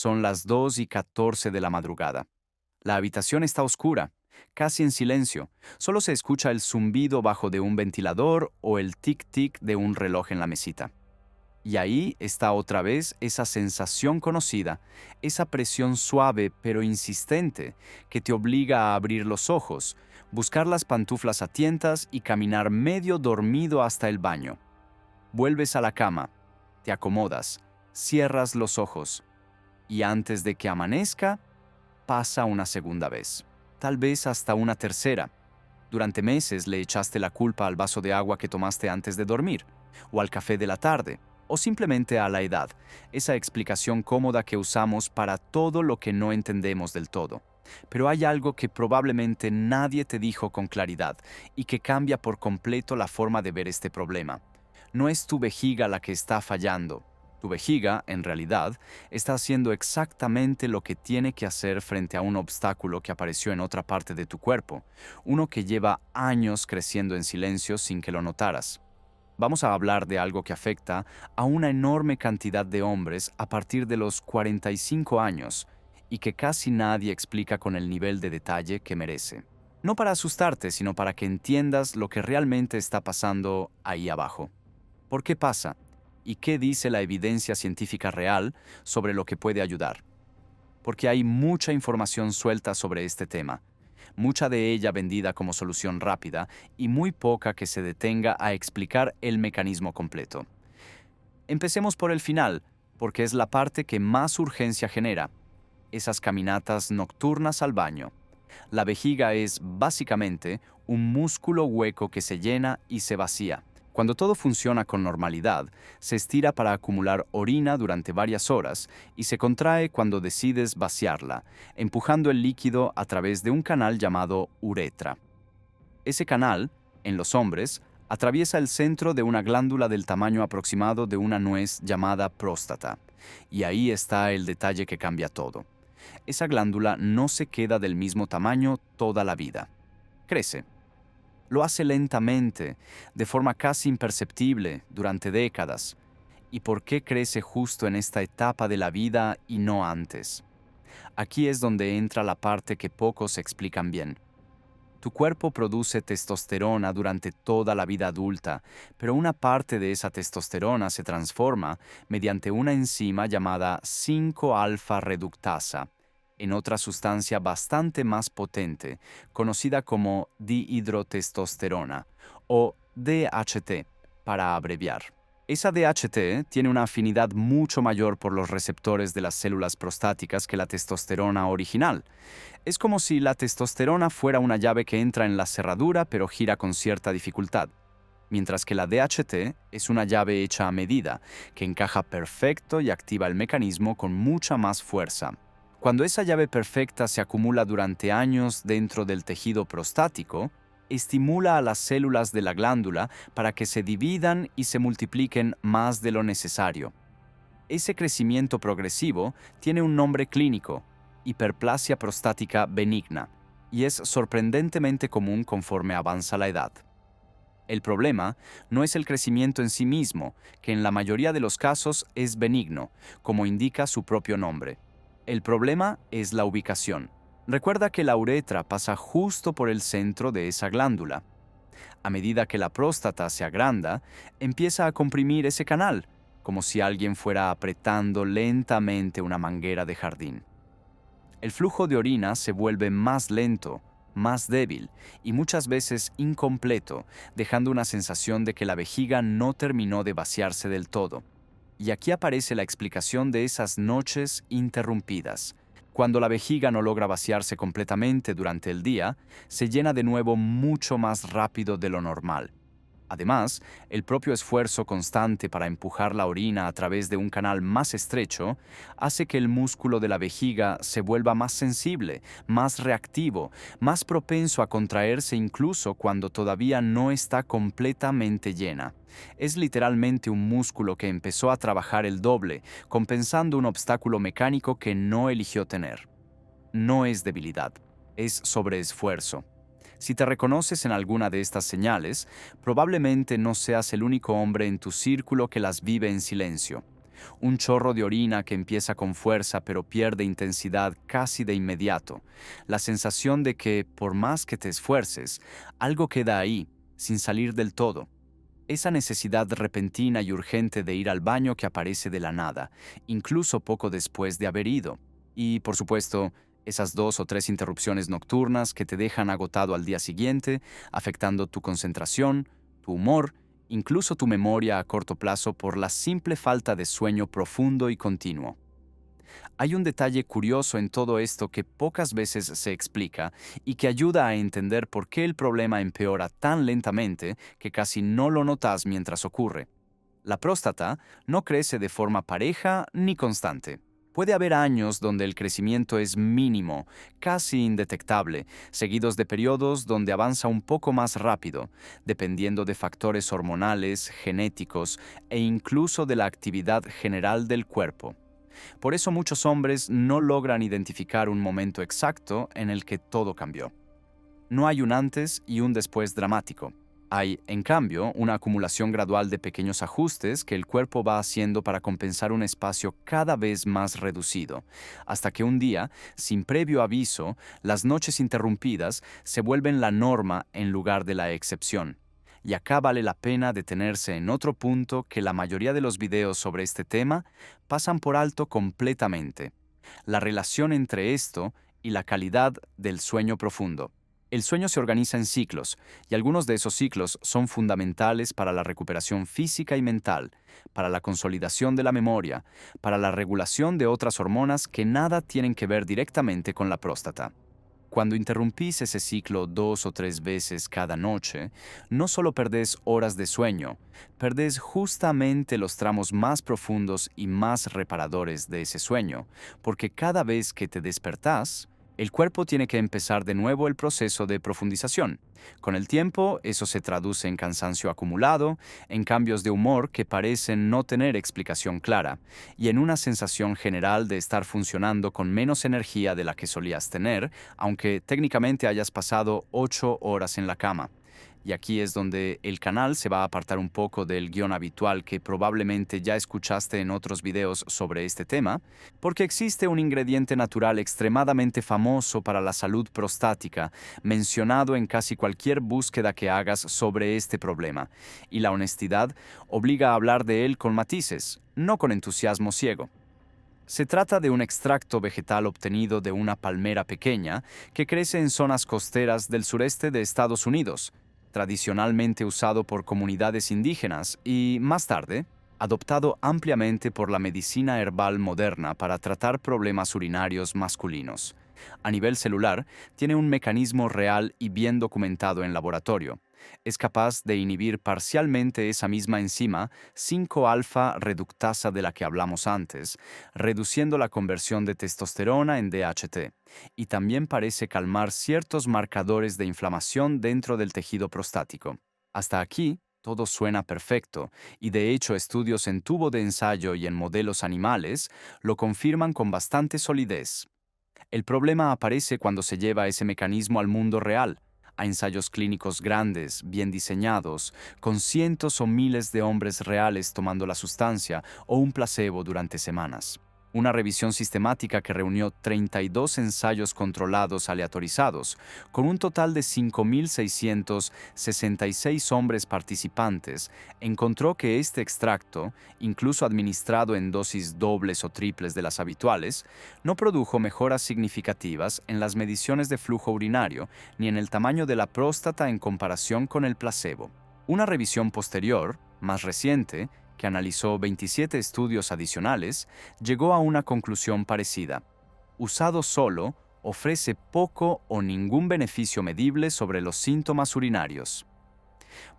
Son las 2:14 de la madrugada. La habitación está oscura, casi en silencio. Solo se escucha el zumbido bajo de un ventilador o el tic-tic de un reloj en la mesita. Y ahí está otra vez esa sensación conocida, esa presión suave pero insistente que te obliga a abrir los ojos, buscar las pantuflas a tientas y caminar medio dormido hasta el baño. Vuelves a la cama, te acomodas, cierras los ojos y antes de que amanezca, pasa una segunda vez, tal vez hasta una tercera. Durante meses le echaste la culpa al vaso de agua que tomaste antes de dormir, o al café de la tarde, o simplemente a la edad, esa explicación cómoda que usamos para todo lo que no entendemos del todo. Pero hay algo que probablemente nadie te dijo con claridad y que cambia por completo la forma de ver este problema. No es tu vejiga la que está fallando. Tu vejiga, en realidad, está haciendo exactamente lo que tiene que hacer frente a un obstáculo que apareció en otra parte de tu cuerpo, uno que lleva años creciendo en silencio sin que lo notaras. Vamos a hablar de algo que afecta a una enorme cantidad de hombres a partir de los 45 años y que casi nadie explica con el nivel de detalle que merece. No para asustarte, sino para que entiendas lo que realmente está pasando ahí abajo. ¿Por qué pasa? ¿Y qué dice la evidencia científica real sobre lo que puede ayudar? Porque hay mucha información suelta sobre este tema, mucha de ella vendida como solución rápida y muy poca que se detenga a explicar el mecanismo completo. Empecemos por el final, porque es la parte que más urgencia genera, esas caminatas nocturnas al baño. La vejiga es, básicamente, un músculo hueco que se llena y se vacía. Cuando todo funciona con normalidad, se estira para acumular orina durante varias horas y se contrae cuando decides vaciarla, empujando el líquido a través de un canal llamado uretra. Ese canal, en los hombres, atraviesa el centro de una glándula del tamaño aproximado de una nuez llamada próstata. Y ahí está el detalle que cambia todo. Esa glándula no se queda del mismo tamaño toda la vida. Crece. Lo hace lentamente, de forma casi imperceptible, durante décadas. ¿Y por qué crece justo en esta etapa de la vida y no antes? Aquí es donde entra la parte que pocos explican bien. Tu cuerpo produce testosterona durante toda la vida adulta, pero una parte de esa testosterona se transforma mediante una enzima llamada 5-alfa reductasa en otra sustancia bastante más potente, conocida como dihidrotestosterona, o DHT, para abreviar. Esa DHT tiene una afinidad mucho mayor por los receptores de las células prostáticas que la testosterona original. Es como si la testosterona fuera una llave que entra en la cerradura pero gira con cierta dificultad, mientras que la DHT es una llave hecha a medida, que encaja perfecto y activa el mecanismo con mucha más fuerza. Cuando esa llave perfecta se acumula durante años dentro del tejido prostático, estimula a las células de la glándula para que se dividan y se multipliquen más de lo necesario. Ese crecimiento progresivo tiene un nombre clínico, hiperplasia prostática benigna, y es sorprendentemente común conforme avanza la edad. El problema no es el crecimiento en sí mismo, que en la mayoría de los casos es benigno, como indica su propio nombre. El problema es la ubicación. Recuerda que la uretra pasa justo por el centro de esa glándula. A medida que la próstata se agranda, empieza a comprimir ese canal, como si alguien fuera apretando lentamente una manguera de jardín. El flujo de orina se vuelve más lento, más débil y muchas veces incompleto, dejando una sensación de que la vejiga no terminó de vaciarse del todo. Y aquí aparece la explicación de esas noches interrumpidas. Cuando la vejiga no logra vaciarse completamente durante el día, se llena de nuevo mucho más rápido de lo normal. Además, el propio esfuerzo constante para empujar la orina a través de un canal más estrecho hace que el músculo de la vejiga se vuelva más sensible, más reactivo, más propenso a contraerse incluso cuando todavía no está completamente llena. Es literalmente un músculo que empezó a trabajar el doble, compensando un obstáculo mecánico que no eligió tener. No es debilidad, es sobreesfuerzo. Si te reconoces en alguna de estas señales, probablemente no seas el único hombre en tu círculo que las vive en silencio. Un chorro de orina que empieza con fuerza pero pierde intensidad casi de inmediato. La sensación de que, por más que te esfuerces, algo queda ahí, sin salir del todo. Esa necesidad repentina y urgente de ir al baño que aparece de la nada, incluso poco después de haber ido. Y, por supuesto, esas 2 o 3 interrupciones nocturnas que te dejan agotado al día siguiente, afectando tu concentración, tu humor, incluso tu memoria a corto plazo por la simple falta de sueño profundo y continuo. Hay un detalle curioso en todo esto que pocas veces se explica y que ayuda a entender por qué el problema empeora tan lentamente que casi no lo notas mientras ocurre. La próstata no crece de forma pareja ni constante. Puede haber años donde el crecimiento es mínimo, casi indetectable, seguidos de periodos donde avanza un poco más rápido, dependiendo de factores hormonales, genéticos e incluso de la actividad general del cuerpo. Por eso muchos hombres no logran identificar un momento exacto en el que todo cambió. No hay un antes y un después dramático. Hay, en cambio, una acumulación gradual de pequeños ajustes que el cuerpo va haciendo para compensar un espacio cada vez más reducido, hasta que un día, sin previo aviso, las noches interrumpidas se vuelven la norma en lugar de la excepción. Y acá vale la pena detenerse en otro punto que la mayoría de los videos sobre este tema pasan por alto completamente: la relación entre esto y la calidad del sueño profundo. El sueño se organiza en ciclos, y algunos de esos ciclos son fundamentales para la recuperación física y mental, para la consolidación de la memoria, para la regulación de otras hormonas que nada tienen que ver directamente con la próstata. Cuando interrumpís ese ciclo 2 o 3 veces cada noche, no solo perdés horas de sueño, perdés justamente los tramos más profundos y más reparadores de ese sueño, porque cada vez que te despertás, el cuerpo tiene que empezar de nuevo el proceso de profundización. Con el tiempo, eso se traduce en cansancio acumulado, en cambios de humor que parecen no tener explicación clara, y en una sensación general de estar funcionando con menos energía de la que solías tener, aunque técnicamente hayas pasado 8 horas en la cama. Y aquí es donde el canal se va a apartar un poco del guión habitual que probablemente ya escuchaste en otros videos sobre este tema, porque existe un ingrediente natural extremadamente famoso para la salud prostática, mencionado en casi cualquier búsqueda que hagas sobre este problema, y la honestidad obliga a hablar de él con matices, no con entusiasmo ciego. Se trata de un extracto vegetal obtenido de una palmera pequeña que crece en zonas costeras del sureste de Estados Unidos, tradicionalmente usado por comunidades indígenas y, más tarde, adoptado ampliamente por la medicina herbal moderna para tratar problemas urinarios masculinos. A nivel celular, tiene un mecanismo real y bien documentado en laboratorio. Es capaz de inhibir parcialmente esa misma enzima 5-alfa reductasa de la que hablamos antes, reduciendo la conversión de testosterona en DHT, y también parece calmar ciertos marcadores de inflamación dentro del tejido prostático. Hasta aquí, todo suena perfecto, y de hecho estudios en tubo de ensayo y en modelos animales lo confirman con bastante solidez. El problema aparece cuando se lleva ese mecanismo al mundo real, a ensayos clínicos grandes, bien diseñados, con cientos o miles de hombres reales tomando la sustancia o un placebo durante semanas. Una revisión sistemática que reunió 32 ensayos controlados aleatorizados, con un total de 5.666 hombres participantes, encontró que este extracto, incluso administrado en dosis dobles o triples de las habituales, no produjo mejoras significativas en las mediciones de flujo urinario ni en el tamaño de la próstata en comparación con el placebo. Una revisión posterior, más reciente, que analizó 27 estudios adicionales, llegó a una conclusión parecida. Usado solo, ofrece poco o ningún beneficio medible sobre los síntomas urinarios.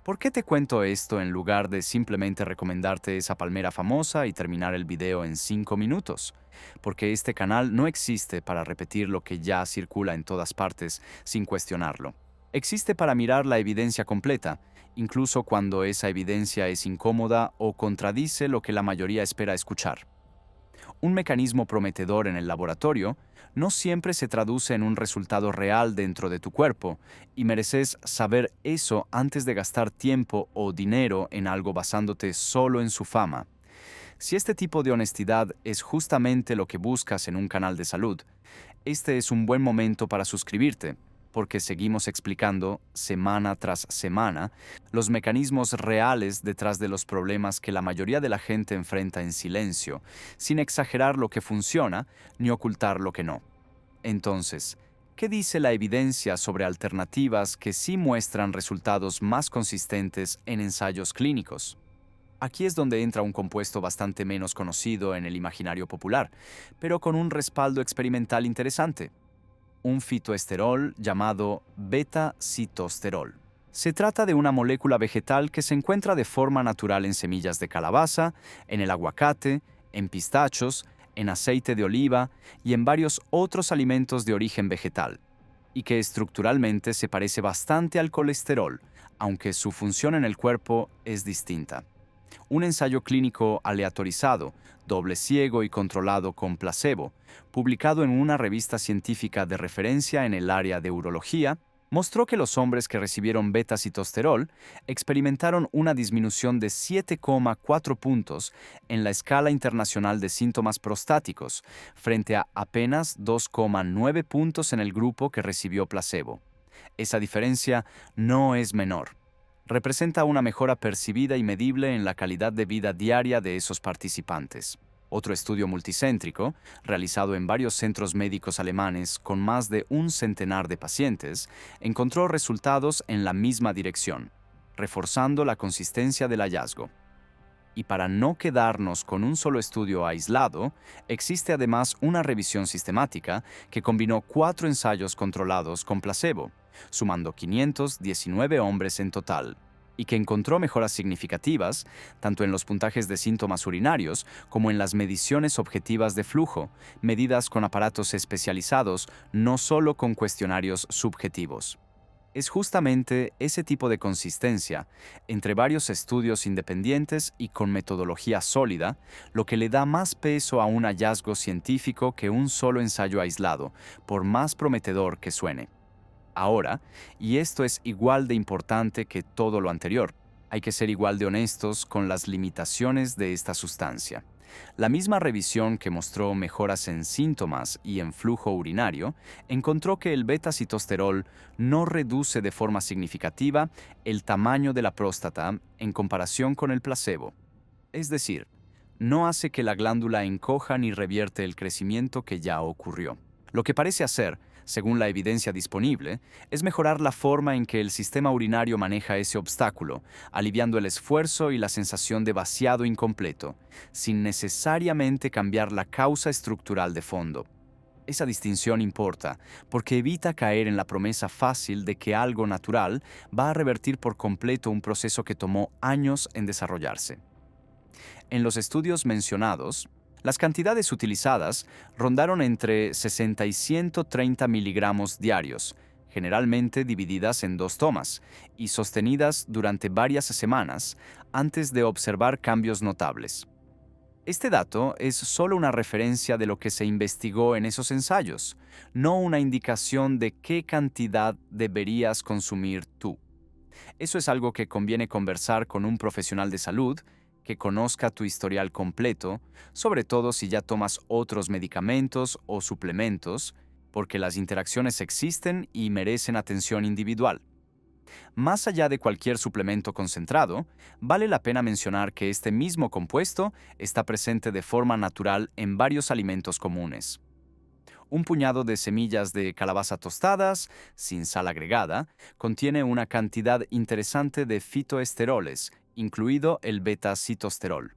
¿Por qué te cuento esto en lugar de simplemente recomendarte esa palmera famosa y terminar el video en 5 minutos? Porque este canal no existe para repetir lo que ya circula en todas partes sin cuestionarlo. Existe para mirar la evidencia completa, incluso cuando esa evidencia es incómoda o contradice lo que la mayoría espera escuchar. Un mecanismo prometedor en el laboratorio no siempre se traduce en un resultado real dentro de tu cuerpo, y mereces saber eso antes de gastar tiempo o dinero en algo basándote solo en su fama. Si este tipo de honestidad es justamente lo que buscas en un canal de salud, este es un buen momento para suscribirte, porque seguimos explicando, semana tras semana, los mecanismos reales detrás de los problemas que la mayoría de la gente enfrenta en silencio, sin exagerar lo que funciona ni ocultar lo que no. Entonces, ¿qué dice la evidencia sobre alternativas que sí muestran resultados más consistentes en ensayos clínicos? Aquí es donde entra un compuesto bastante menos conocido en el imaginario popular, pero con un respaldo experimental interesante: un fitoesterol llamado beta-citosterol. Se trata de una molécula vegetal que se encuentra de forma natural en semillas de calabaza, en el aguacate, en pistachos, en aceite de oliva y en varios otros alimentos de origen vegetal, y que estructuralmente se parece bastante al colesterol, aunque su función en el cuerpo es distinta. Un ensayo clínico aleatorizado, doble ciego y controlado con placebo, publicado en una revista científica de referencia en el área de urología, mostró que los hombres que recibieron beta-citosterol experimentaron una disminución de 7,4 puntos en la escala internacional de síntomas prostáticos, frente a apenas 2,9 puntos en el grupo que recibió placebo. Esa diferencia no es menor. Representa una mejora percibida y medible en la calidad de vida diaria de esos participantes. Otro estudio multicéntrico, realizado en varios centros médicos alemanes con más de un centenar de pacientes, encontró resultados en la misma dirección, reforzando la consistencia del hallazgo. Y para no quedarnos con un solo estudio aislado, existe además una revisión sistemática que combinó 4 ensayos controlados con placebo, sumando 519 hombres en total, y que encontró mejoras significativas tanto en los puntajes de síntomas urinarios como en las mediciones objetivas de flujo, medidas con aparatos especializados, no solo con cuestionarios subjetivos. Es justamente ese tipo de consistencia, entre varios estudios independientes y con metodología sólida, lo que le da más peso a un hallazgo científico que un solo ensayo aislado, por más prometedor que suene. Ahora, y esto es igual de importante que todo lo anterior, hay que ser igual de honestos con las limitaciones de esta sustancia. La misma revisión que mostró mejoras en síntomas y en flujo urinario encontró que el beta-citosterol no reduce de forma significativa el tamaño de la próstata en comparación con el placebo. Es decir, no hace que la glándula encoja ni revierte el crecimiento que ya ocurrió. Lo que parece hacer, según la evidencia disponible, es mejorar la forma en que el sistema urinario maneja ese obstáculo, aliviando el esfuerzo y la sensación de vaciado incompleto, sin necesariamente cambiar la causa estructural de fondo. Esa distinción importa, porque evita caer en la promesa fácil de que algo natural va a revertir por completo un proceso que tomó años en desarrollarse. En los estudios mencionados, las cantidades utilizadas rondaron entre 60 y 130 miligramos diarios, generalmente divididas en 2 tomas, y sostenidas durante varias semanas antes de observar cambios notables. Este dato es solo una referencia de lo que se investigó en esos ensayos, no una indicación de qué cantidad deberías consumir tú. Eso es algo que conviene conversar con un profesional de salud que conozca tu historial completo, sobre todo si ya tomas otros medicamentos o suplementos, porque las interacciones existen y merecen atención individual. Más allá de cualquier suplemento concentrado, vale la pena mencionar que este mismo compuesto está presente de forma natural en varios alimentos comunes. Un puñado de semillas de calabaza tostadas, sin sal agregada, contiene una cantidad interesante de fitoesteroles, incluido el beta-citosterol.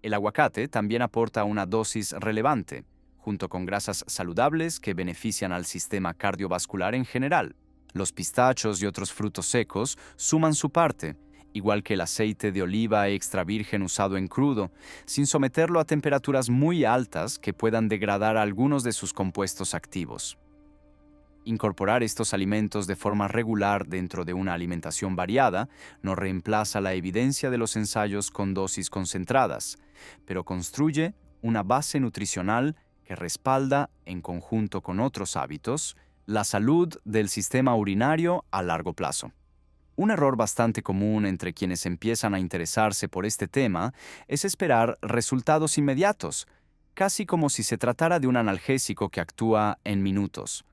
El aguacate también aporta una dosis relevante, junto con grasas saludables que benefician al sistema cardiovascular en general. Los pistachos y otros frutos secos suman su parte, igual que el aceite de oliva extra virgen usado en crudo, sin someterlo a temperaturas muy altas que puedan degradar algunos de sus compuestos activos. Incorporar estos alimentos de forma regular dentro de una alimentación variada no reemplaza la evidencia de los ensayos con dosis concentradas, pero construye una base nutricional que respalda, en conjunto con otros hábitos, la salud del sistema urinario a largo plazo. Un error bastante común entre quienes empiezan a interesarse por este tema es esperar resultados inmediatos, casi como si se tratara de un analgésico que actúa en minutos.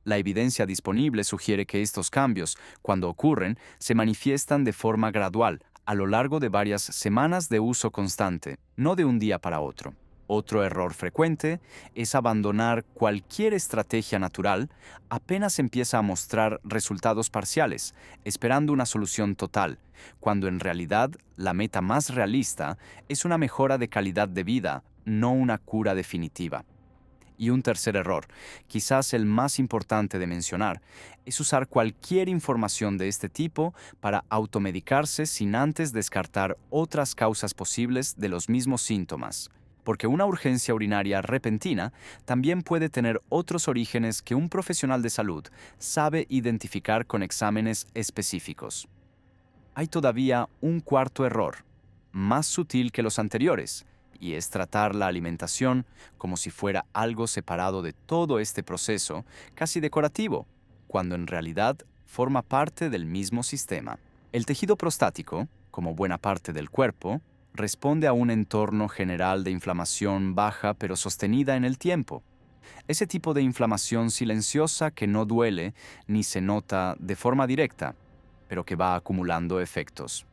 La evidencia disponible sugiere que estos cambios, cuando ocurren, se manifiestan de forma gradual, a lo largo de varias semanas de uso constante, no de un día para otro. Otro error frecuente es abandonar cualquier estrategia natural apenas empieza a mostrar resultados parciales, esperando una solución total, cuando en realidad la meta más realista es una mejora de calidad de vida, no una cura definitiva. Y un tercer error, quizás el más importante de mencionar, es usar cualquier información de este tipo para automedicarse sin antes descartar otras causas posibles de los mismos síntomas. Porque una urgencia urinaria repentina también puede tener otros orígenes que un profesional de salud sabe identificar con exámenes específicos. Hay todavía un cuarto error, más sutil que los anteriores, y es tratar la alimentación como si fuera algo separado de todo este proceso, casi decorativo, cuando en realidad forma parte del mismo sistema. El tejido prostático, como buena parte del cuerpo, responde a un entorno general de inflamación baja pero sostenida en el tiempo. Ese tipo de inflamación silenciosa que no duele ni se nota de forma directa, pero que va acumulando efectos.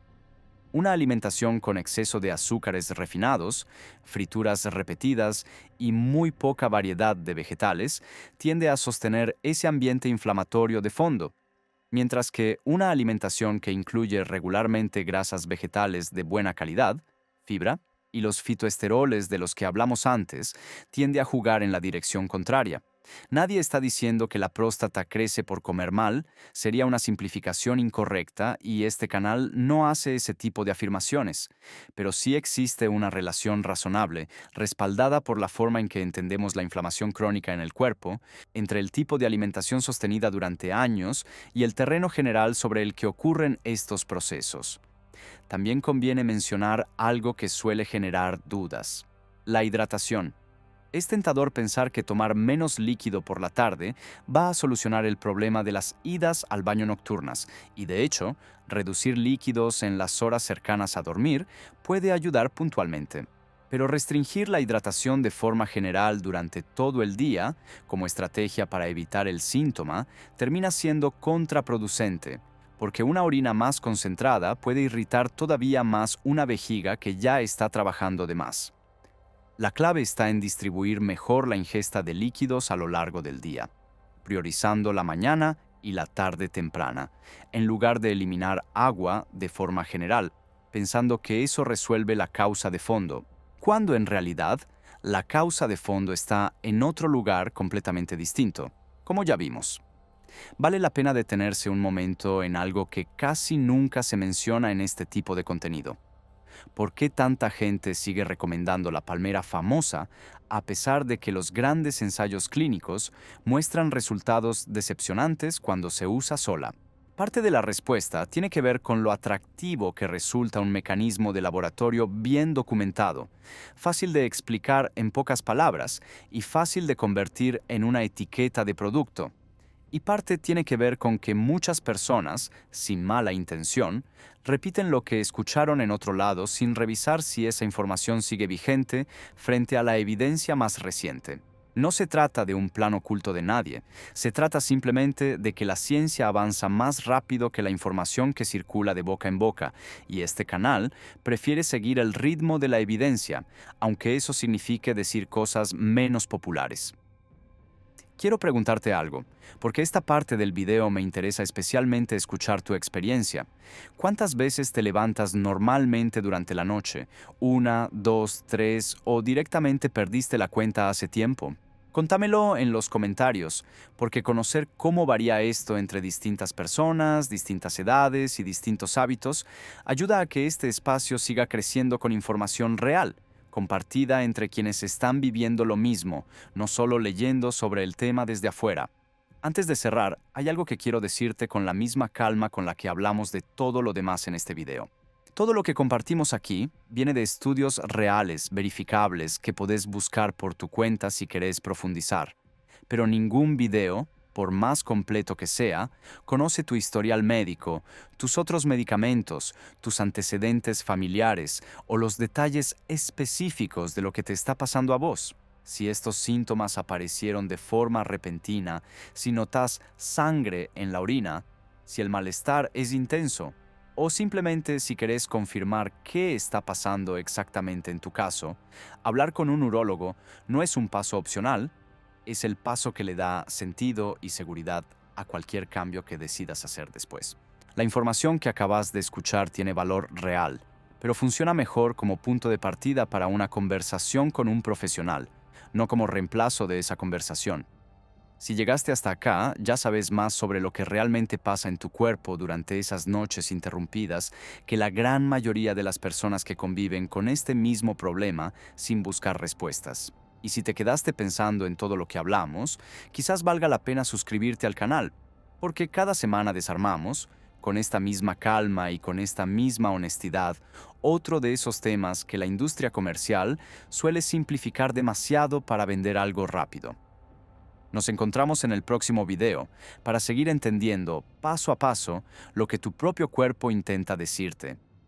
Una alimentación con exceso de azúcares refinados, frituras repetidas y muy poca variedad de vegetales tiende a sostener ese ambiente inflamatorio de fondo, mientras que una alimentación que incluye regularmente grasas vegetales de buena calidad, fibra, y los fitoesteroles de los que hablamos antes, tiende a jugar en la dirección contraria. Nadie está diciendo que la próstata crece por comer mal, sería una simplificación incorrecta y este canal no hace ese tipo de afirmaciones, pero sí existe una relación razonable, respaldada por la forma en que entendemos la inflamación crónica en el cuerpo, entre el tipo de alimentación sostenida durante años y el terreno general sobre el que ocurren estos procesos. También conviene mencionar algo que suele generar dudas: la hidratación. Es tentador pensar que tomar menos líquido por la tarde va a solucionar el problema de las idas al baño nocturnas, y de hecho, reducir líquidos en las horas cercanas a dormir puede ayudar puntualmente. Pero restringir la hidratación de forma general durante todo el día, como estrategia para evitar el síntoma, termina siendo contraproducente, porque una orina más concentrada puede irritar todavía más una vejiga que ya está trabajando de más. La clave está en distribuir mejor la ingesta de líquidos a lo largo del día, priorizando la mañana y la tarde temprana, en lugar de eliminar agua de forma general, pensando que eso resuelve la causa de fondo, cuando en realidad la causa de fondo está en otro lugar completamente distinto, como ya vimos. Vale la pena detenerse un momento en algo que casi nunca se menciona en este tipo de contenido. ¿Por qué tanta gente sigue recomendando la palmera famosa a pesar de que los grandes ensayos clínicos muestran resultados decepcionantes cuando se usa sola? Parte de la respuesta tiene que ver con lo atractivo que resulta un mecanismo de laboratorio bien documentado, fácil de explicar en pocas palabras y fácil de convertir en una etiqueta de producto. Y parte tiene que ver con que muchas personas, sin mala intención, repiten lo que escucharon en otro lado sin revisar si esa información sigue vigente frente a la evidencia más reciente. No se trata de un plan oculto de nadie, se trata simplemente de que la ciencia avanza más rápido que la información que circula de boca en boca, y este canal prefiere seguir el ritmo de la evidencia, aunque eso signifique decir cosas menos populares. Quiero preguntarte algo, porque esta parte del video me interesa especialmente escuchar tu experiencia. ¿Cuántas veces te levantas normalmente durante la noche? ¿Una, dos, tres o directamente perdiste la cuenta hace tiempo? Contámelo en los comentarios, porque conocer cómo varía esto entre distintas personas, distintas edades y distintos hábitos ayuda a que este espacio siga creciendo con información real, compartida entre quienes están viviendo lo mismo, no solo leyendo sobre el tema desde afuera. Antes de cerrar, hay algo que quiero decirte con la misma calma con la que hablamos de todo lo demás en este video. Todo lo que compartimos aquí viene de estudios reales, verificables, que podés buscar por tu cuenta si querés profundizar. Pero ningún video, por más completo que sea, conoce tu historial médico, tus otros medicamentos, tus antecedentes familiares o los detalles específicos de lo que te está pasando a vos. Si estos síntomas aparecieron de forma repentina, si notas sangre en la orina, si el malestar es intenso, o simplemente si querés confirmar qué está pasando exactamente en tu caso, hablar con un urólogo no es un paso opcional, es el paso que le da sentido y seguridad a cualquier cambio que decidas hacer después. La información que acabas de escuchar tiene valor real, pero funciona mejor como punto de partida para una conversación con un profesional, no como reemplazo de esa conversación. Si llegaste hasta acá, ya sabes más sobre lo que realmente pasa en tu cuerpo durante esas noches interrumpidas que la gran mayoría de las personas que conviven con este mismo problema sin buscar respuestas. Y si te quedaste pensando en todo lo que hablamos, quizás valga la pena suscribirte al canal, porque cada semana desarmamos, con esta misma calma y con esta misma honestidad, otro de esos temas que la industria comercial suele simplificar demasiado para vender algo rápido. Nos encontramos en el próximo video para seguir entendiendo paso a paso lo que tu propio cuerpo intenta decirte.